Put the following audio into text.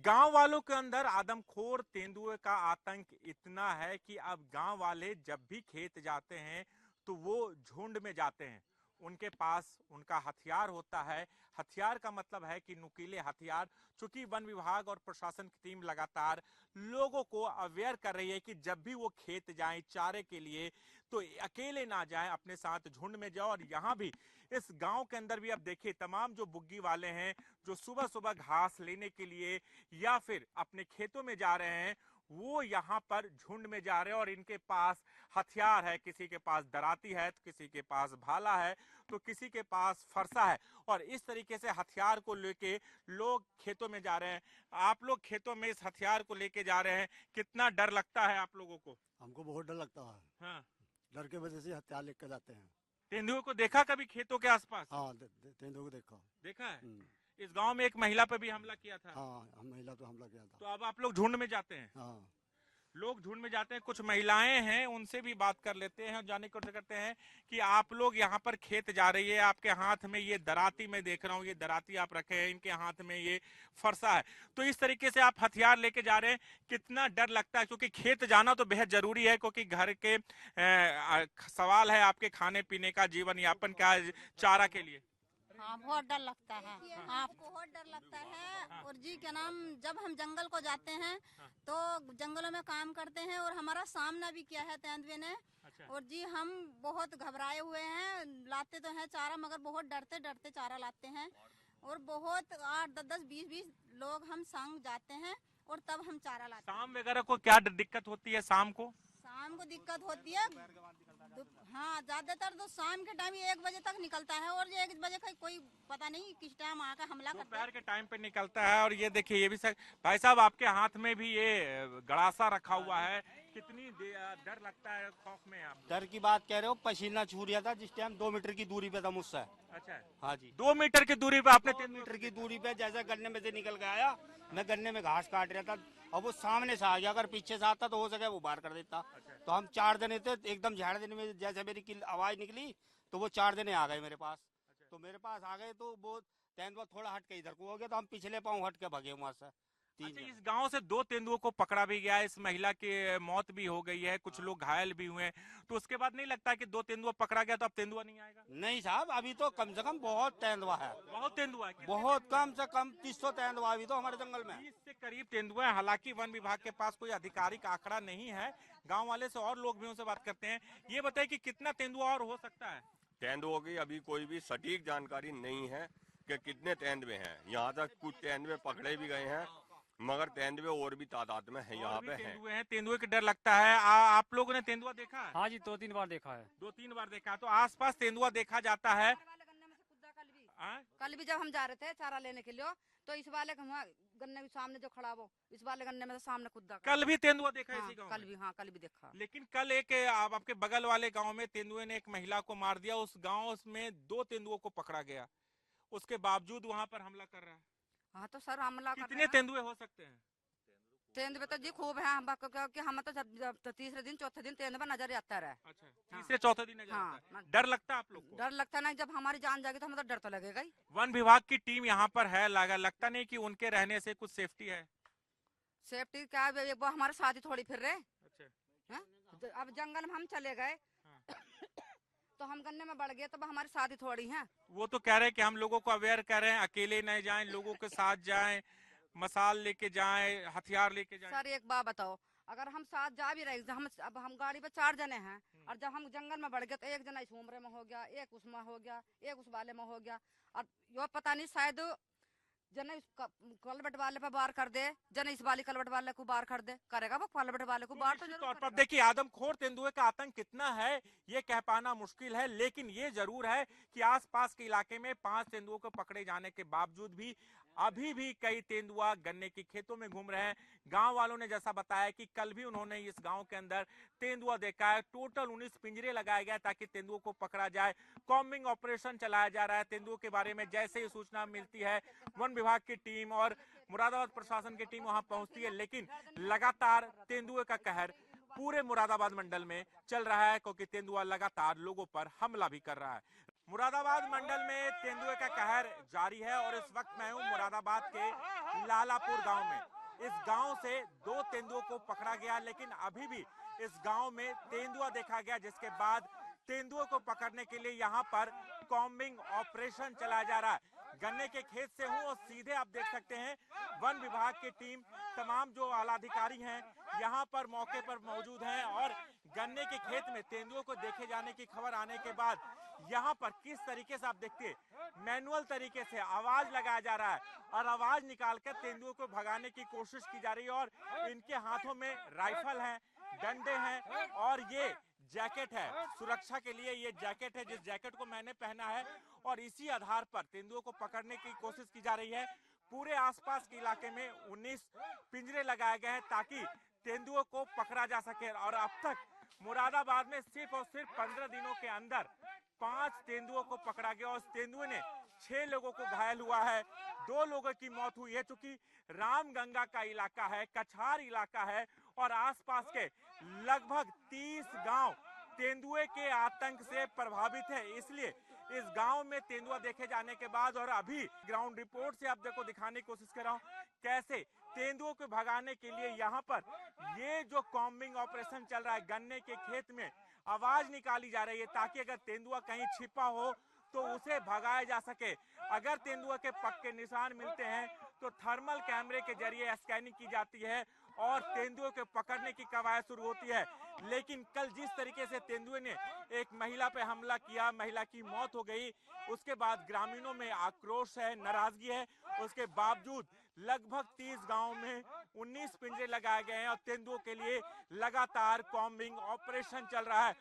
गांव वालों के अंदर आदमखोर तेंदुए का आतंक इतना है कि अब गांव वाले जब भी खेत जाते हैं तो वो झुंड में जाते हैं। उनके पास उनका हथियार होता है। हथियार का मतलब है कि नुकीले हथियार। चूंकि वन विभाग और प्रशासन की टीम लगातार लोगों को अवेयर कर रही है कि जब भी वो खेत जाएं चारे के लिए तो अकेले ना जाएं, अपने साथ झुंड में जाओ। और यहाँ भी इस गांव के अंदर भी अब देखिए तमाम जो बुग्गी वाले हैं जो सुबह सुबह घास लेने के लिए या फिर अपने खेतों में जा रहे हैं वो यहाँ पर झुंड में जा रहे हैं और इनके पास हथियार है। किसी के पास दराती है तो किसी के पास भाला है तो किसी के पास फरसा है और इस तरीके से हथियार को लेके लोग खेतों में जा रहे हैं। आप लोग खेतों में इस हथियार को लेके जा रहे हैं, कितना डर लगता है आप लोगों को? हमको बहुत डर लगता है। हाँ, डर के वजह से हथियार लेकर जाते हैं। तेंदुए को देखा कभी खेतों के आसपास? हाँ, तेंदुए को देखा। देखा है। हम्म। इस गांव में एक महिला पे भी हमला किया था। हाँ, हम महिला तो हमला किया तो था। अब आप लोग झुंड में जाते हैं? हाँ। लोग झुंड में जाते हैं। कुछ महिलाएं हैं उनसे भी बात कर लेते हैं और जाने की कोशिश करते हैं कि आप लोग यहाँ पर खेत जा रही है, आपके हाथ में ये दराती मैं देख रहा हूँ, ये दराती आप रखे हैं, इनके हाथ में ये फरसा है। तो इस तरीके से आप हथियार लेके जा रहे हैं, कितना डर लगता है? क्योंकि खेत जाना तो बेहद जरूरी है क्योंकि घर के सवाल है आपके खाने पीने का, जीवन यापन का, चारा के लिए। हाँ, बहुत डर लगता है। हाँ, बहुत डर लगता है। और जी क्या नाम, जब हम जंगल को जाते हैं तो जंगलों में काम करते हैं और हमारा सामना भी किया है तेंदुए ने। अच्छा। और जी हम बहुत घबराए हुए हैं। लाते तो हैं चारा मगर बहुत डरते डरते चारा लाते हैं और बहुत 8 10 20 20 लोग हम संग जाते हैं और तब हम चारा लाते हैं। शाम वगैरह को क्या दिक्कत होती है? शाम को दिक्कत होती है। हाँ, ज्यादातर तो शाम के टाइम 1 बजे तक निकलता है और ये 1 बजे का कोई पता नहीं किस टाइम आकर हमला करता है। दोपहर के टाइम पे निकलता है। और ये देखिए ये भी भाई साहब आपके हाथ में भी ये गड़ासा रखा हुआ है, कितनी डर लगता है, खौफ में आप? डर की बात कह रहे हो, पसीना छू रहा था जिस टाइम 2 मीटर की दूरी पे था मुझसे। अच्छा। हाँ जी, 2 मीटर की दूरी पे आपने 2 मीटर की दूरी पे जैसे गन्ने में से निकल के आया, मैं गन्ने में घास काट रहा था और वो सामने से आ गया। अगर पीछे से आता तो हो सके वो बाहर कर देता। तो हम 4 जने थे, एकदम झाड़ देने में जैसे मेरी आवाज निकली तो वो 4 जने आ गए मेरे पास। तो मेरे पास आ गए तो वो तेंदुआ थोड़ा हट के इधर को हो गया तो हम पिछले पाँव हट के भागे वहां से। अच्छा, इस गांव से 2 तेंदुओं को पकड़ा भी गया है, इस महिला की मौत भी हो गई है, कुछ लोग घायल भी हुए हैं। तो उसके बाद नहीं लगता कि 2 तेंदुआ पकड़ा गया तो अब तेंदुआ नहीं आएगा? नहीं साहब, अभी तो कम से कम बहुत तेंदुआ है। बहुत तेंदुआ है। बहुत कम से कम 300 तेंदुआ अभी तो हमारे जंगल में। 30 से करीब तेंदुआ है। हालांकि वन विभाग के पास कोई आधिकारिक आंकड़ा नहीं है। गांव वाले से और लोग भी उनसे बात करते हैं। ये बताए कि कितना तेंदुआ और हो सकता है? तेंदुओं की अभी कोई भी सटीक जानकारी नहीं है कि कितने तेंदुए हैं। यहाँ तक कुछ तेंदुए पकड़े भी गए हैं मगर तेंदुए और भी तादाद में है, यहाँ पे हैं। तेंदुए हैं, तेंदुए के डर लगता है। आप लोगों ने तेंदुआ देखा है? हाँ जी, 2-3 बार देखा है। 2-3 बार देखा। तो आसपास तेंदुआ देखा जाता है। कल भी जब हम जा रहे थे चारा लेने के लिए तो इस वाले गन्ने के सामने जो खड़ा वो इस वाले गन्ने में सामने खुदा कल भी तेंदुआ देखा हाँ, इसी गांव कल में? भी हाँ कल भी देखा। लेकिन कल एक आपके बगल वाले गांव में तेंदुए ने एक महिला को मार दिया। उस गांव में 2 तेंदुओं को पकड़ा गया, उसके बावजूद वहां पर हमला कर रहा है। हाँ तो सर हमला कितने तेंदुए हो सकते हैं? तेंदुए तो जी खूब है हम क्योंकि हम तो जब तीसरे दिन चौथे दिन तेंदुआ नजर आता रहा। अच्छा, तीसरे चौथे दिन नजर हाँ, आता है। डर लगता है आप लोग को? डर लगता नहीं, जब हमारी जान जाएगी तो हमें तो डर तो लगेगा ही। वन विभाग की टीम यहाँ पर है, लगता नहीं कि उनके रहने से कुछ सेफ्टी है? सेफ्टी क्या, वो हमारे साथ ही थोड़ी फिर रहे। अच्छा। अब जंगल में हम चले गए तो हम गन्ने में बढ़ गए तो हमारे साथ ही थोड़ी हैं। वो तो कह रहे हैं कि हम लोगों को अवेयर कर रहे हैं, अकेले नहीं जाएं, लोगों के साथ जाएं, मसाल लेके जाएं, हथियार लेके जाएं। सर एक बात बताओ, अगर हम साथ जा भी रहे, अब हम गाड़ी पे 4 जने हैं और जब हम जंगल में बढ़ गए तो एक जना इस उम्र में हो गया, एक उसमें हो गया, एक उस वाले में हो गया और यो पता नहीं शायद जने कलबट वाले पे बार कर दे, जने इस वाली कलबट वाले को बार कर दे, करेगा वो कलबट वाले को बार तो जरूर तौर पर करेगा। देखिए आदमखोर तेंदुए का आतंक कितना है ये कह पाना मुश्किल है, लेकिन ये जरूर है कि आसपास के इलाके में 5 तेंदुओं को पकड़े जाने के बावजूद भी अभी भी कई तेंदुआ गन्ने के खेतों में घूम रहे हैं। गांव वालों ने जैसा बताया कि कल भी उन्होंने इस गांव के अंदर तेंदुआ देखा है। टोटल 19 पिंजरे लगाए गए ताकि तेंदुओं को पकड़ा जाए। कॉम्बिंग ऑपरेशन चलाया जा रहा है तेंदुओं के बारे में। जैसे ही सूचना मिलती है वन विभाग की टीम और मुरादाबाद प्रशासन की टीम वहां पहुंचती है, लेकिन लगातार तेंदुए का कहर पूरे मुरादाबाद मंडल में चल रहा है क्योंकि तेंदुआ लगातार लोगों पर हमला भी कर रहा है। मुरादाबाद मंडल में तेंदुए का कहर जारी है और इस वक्त मैं हूं मुरादाबाद के लालापुर गांव में। इस गांव से 2 तेंदुओं को पकड़ा गया, लेकिन अभी भी इस गांव में तेंदुआ देखा गया, जिसके बाद तेंदुओं को पकड़ने के लिए यहां पर कॉम्बिंग ऑपरेशन चलाया जा रहा है। गन्ने के खेत से हूं और सीधे आप देख सकते हैं वन विभाग की टीम, तमाम जो आलाधिकारी हैं यहां पर मौके पर मौजूद हैं और गन्ने के खेत में तेंदुओं को देखे जाने की खबर आने के बाद यहां पर किस तरीके से आप देखते मैनुअल तरीके से आवाज लगाया जा रहा है और आवाज निकालकर तेंदुओं को भगाने की कोशिश की जा रही है। और इनके हाथों में राइफल है, डंडे हैं और ये जैकेट है, सुरक्षा के लिए ये जैकेट है, जिस जैकेट को मैंने पहना है और इसी आधार पर तेंदुओं को पकड़ने की कोशिश की जा रही है। पूरे आसपास के इलाके में 19 पिंजरे लगाए गए हैं ताकि तेंदुओं को पकड़ा जा सके और अब तक मुरादाबाद में सिर्फ और सिर्फ 15 दिनों के अंदर 5 तेंदुओं को पकड़ा गया और उस तेंदुए ने 6 लोगों को घायल हुआ है, 2 लोगों की मौत हुई है। चूंकि रामगंगा का इलाका है, कछार इलाका है और आसपास के लगभग 30 गांव तेंदुए के आतंक से प्रभावित है, इसलिए इस गांव में तेंदुआ देखे जाने के बाद और अभी ग्राउंड रिपोर्ट से आप देखो दिखाने की कोशिश कर रहा हूं कैसे तेंदुओं को भगाने के लिए यहां पर ये जो कॉम्बिंग ऑपरेशन चल रहा है, गन्ने के खेत में आवाज निकाली जा रही है ताकि अगर तेंदुआ कहीं छिपा हो तो उसे भगाया जा सके। अगर तेंदुआ के पक्के निशान मिलते हैं तो थर्मल कैमरे के जरिए स्कैनिंग की जाती है और तेंदुए को पकड़ने की कवायद शुरू होती है। लेकिन कल जिस तरीके से तेंदुए ने एक महिला पे हमला किया, महिला की मौत हो गई, उसके बाद ग्रामीणों में आक्रोश है, नाराजगी है। उसके बावजूद लगभग 30 गांव में 19 पिंजरे लगाए गए हैं और तेंदुओं के लिए लगातार कॉम्बिंग ऑपरेशन चल रहा है